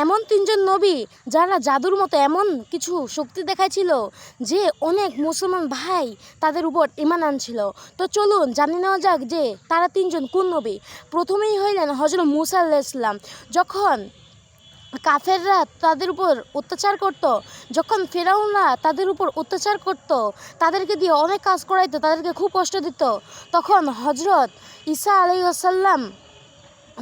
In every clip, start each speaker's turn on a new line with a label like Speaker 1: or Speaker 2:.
Speaker 1: এমন তিনজন নবী যারা জাদুর মতো এমন কিছু শক্তি দেখাইছিল যে অনেক মুসলমান ভাই তাদের উপর ঈমান আনছিল। তো চলুন জানি নেওয়া যাক যে তারা তিনজন কোন নবী। প্রথমেই হইলেন হযরত মূসা আলাইহিস সালাম। যখন কাফেররা তাদের উপর অত্যাচার করত, যখন ফেরাউনরা তাদের উপর অত্যাচার করত, তাদেরকে দিয়ে অনেক কাজ করাইতো, তাদেরকে খুব কষ্ট দিত, তখন হযরত ঈসা আলাইহিস সালাম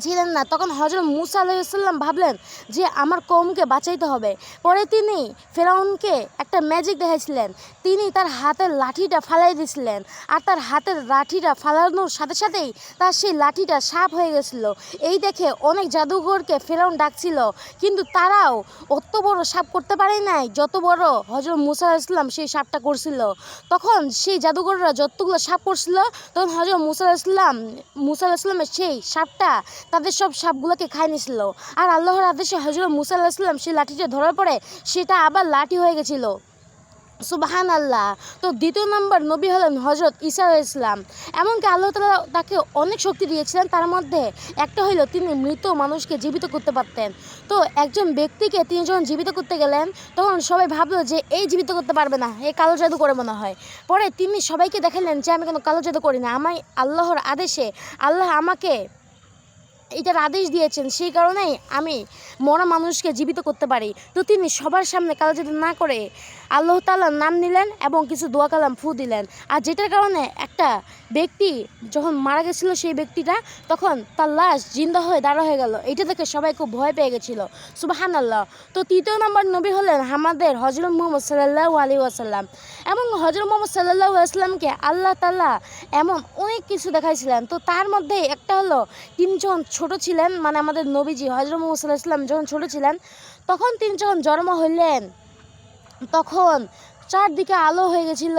Speaker 1: ছিলেন না। তখন হযরত মূসা আলাইহিস সালাম ভাবলেন যে আমার কওমকে বাঁচাইতে হবে। পরে তিনি ফেরাউনকে একটা ম্যাজিক দেখাইছিলেন। তিনি তার হাতের লাঠিটা ফালাই দিয়েছিলেন, আর তার হাতের লাঠিটা ফালানোর সাথে সাথেই তার সেই লাঠিটা সাপ হয়ে গেছিল। এই দেখে অনেক জাদুঘরকে ফেরাউন ডাকছিল, কিন্তু তারাও অত বড় সাপ করতে পারে নাই যত বড় হযরত মূসা আলাইহিস সালাম সেই সাপটা করছিল। তখন সেই জাদুঘররা যতগুলো সাপ করছিল, তখন হযরত মূসা আলাইহিস সালামের সেই সাপটা তাদের সব সাপগুলোকে খাই নিয়েছিল। আর আল্লাহর আদেশে হযরত মূসা আলাইহিস সালাম সেই লাঠিটা ধরার পরে সেটা আবার লাঠি হয়ে গেছিল। সুবহানাল্লাহ। তো দ্বিতীয় নম্বর নবী হলেন হযরত ঈসা আলাইহিস সালাম। এমনকি আল্লাহ তাআলা তাকে অনেক শক্তি দিয়েছিলেন, তার মধ্যে একটা হইল তিনি মৃত মানুষকে জীবিত করতে পারতেন। তো একজন ব্যক্তিকে তিনি যখন জীবিত করতে গেলেন, তখন সবাই ভাবলো যে এই জীবিত করতে পারবে না, এই কালো জাদু করে মনে হয়। পরে তিনি সবাইকে দেখালেন যে আমি কোনো কালো জাদু করি না, আমি আল্লাহর আদেশে, আল্লাহ আমাকে এটার আদেশ দিয়েছেন, সেই কারণেই আমি মরা মানুষকে জীবিত করতে পারি। তো তিনি সবার সামনে কালো জাদু না করে আল্লাহ তাআলার নাম নিলেন এবং কিছু দোয়া কালাম ফু দিলেন। আর যেটার কারণে একটা ব্যক্তি যখন মারা গেছিলো, সেই ব্যক্তিটা তখন তার লাশ জিন্দা হয়ে দাঁড়া হয়ে গেল। এটা দেখে সবাই খুব ভয় পেয়ে গেছিলো। সুবহানাল্লাহ। তো তৃতীয় নম্বর নবী হলেন আমাদের হযরত মুহাম্মদ সাল্লাল্লাহু আলাইহি ওয়াসাল্লাম। এবং হযরত মুহাম্মদ সাল্লাল্লাহু আলাইহি ওয়াসাল্লামকে আল্লাহ তাআলা এমন অনেক কিছু দেখাইছিলেন। তো তার মধ্যে একটা হলো তিনি যখন ছোট ছিলেন, মানে আমাদের নবীজি হযরত মুহাম্মদ সাল্লাল্লাহু আলাইহি ওয়াসাল্লাম যখন ছোট ছিলেন, তখন তিনি যখন জন্ম হইলেন, তখন চারদিকে আলো হয়ে গেছিল।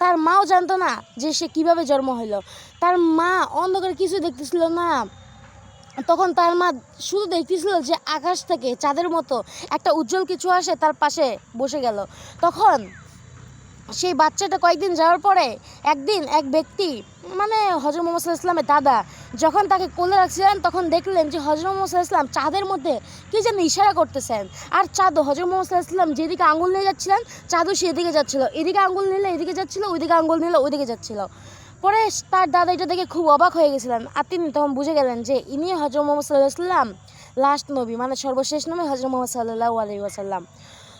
Speaker 1: তার মাও জানতো না যে সে কিভাবে জন্ম হইলো। তার মা অন্ধকারে কিছু দেখতেছিল না। তখন তার মা শুধু দেখতেছিল যে আকাশ থেকে চাঁদের মতো একটা উজ্জ্বল কিছু আসে, তার পাশে বসে গেল। তখন সেই বাচ্চাটা কয়েকদিন যাওয়ার পরে একদিন এক ব্যক্তি, মানে হযরত মুহাম্মদ সাল্লাল্লাহু আলাইহি ওয়াসাল্লামের দাদা, যখন তাকে কোলে রাখছিলেন, তখন দেখলেন যে হযরত মুহাম্মদ সাল্লাল্লাহু আলাইহি ওয়াসাল্লাম চাঁদের মধ্যে কি যেন ইশারা করতেছেন। আর চাঁদও হযরত মুহাম্মদ সাল্লাল্লাহু আলাইহি ওয়াসাল্লাম যেদিকে আঙুল নিয়ে যাচ্ছিলেন, চাঁদও সেদিকে যাচ্ছিল। এদিকে আঙুল নিলে এদিকে যাচ্ছিল, ওইদিকে আঙুল নিলে ওইদিকে যাচ্ছিল। পরে তার দাদা এটা দেখে খুব অবাক হয়ে গেছিলেন। আর তিনি তখন বুঝে গেলেন যে ইনি হযরত মুহাম্মদ সাল্লাল্লাহু আলাইহি ওয়াসাল্লাম লাস্ট নবী, মানে সর্বশেষ নবী হযরত মুহাম্মদ সাল্লাল্লাহু আলাইহি ওয়াসাল্লাম।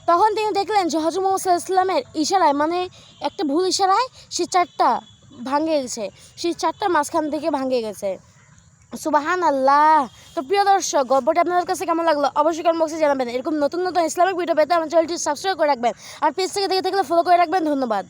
Speaker 1: তখন তিনি দেখলেন যে হযরত মুহাম্মদ সাল্লাল্লাহু আলাইহি ওয়াসাল্লামের ইশারায়, মানে একটা ভুল ইশারায় সে চারটা ভাঙে গেছে, সেই চারটা মাঝখান থেকে ভাঙে গেছে। সুবহানাল্লাহ। তো প্রিয় দর্শক, গল্পটা আপনাদের কাছে কেমন লাগলো অবশ্যই কমেন্ট বক্সে জানাবেন। এরকম নতুন নতুন ইসলামিক ভিডিও পেতে আমার চ্যানেলটি সাবস্ক্রাইব করে রাখবেন, আর পেজ থেকে দেখে থাকলে ফলো করে রাখবেন। ধন্যবাদ।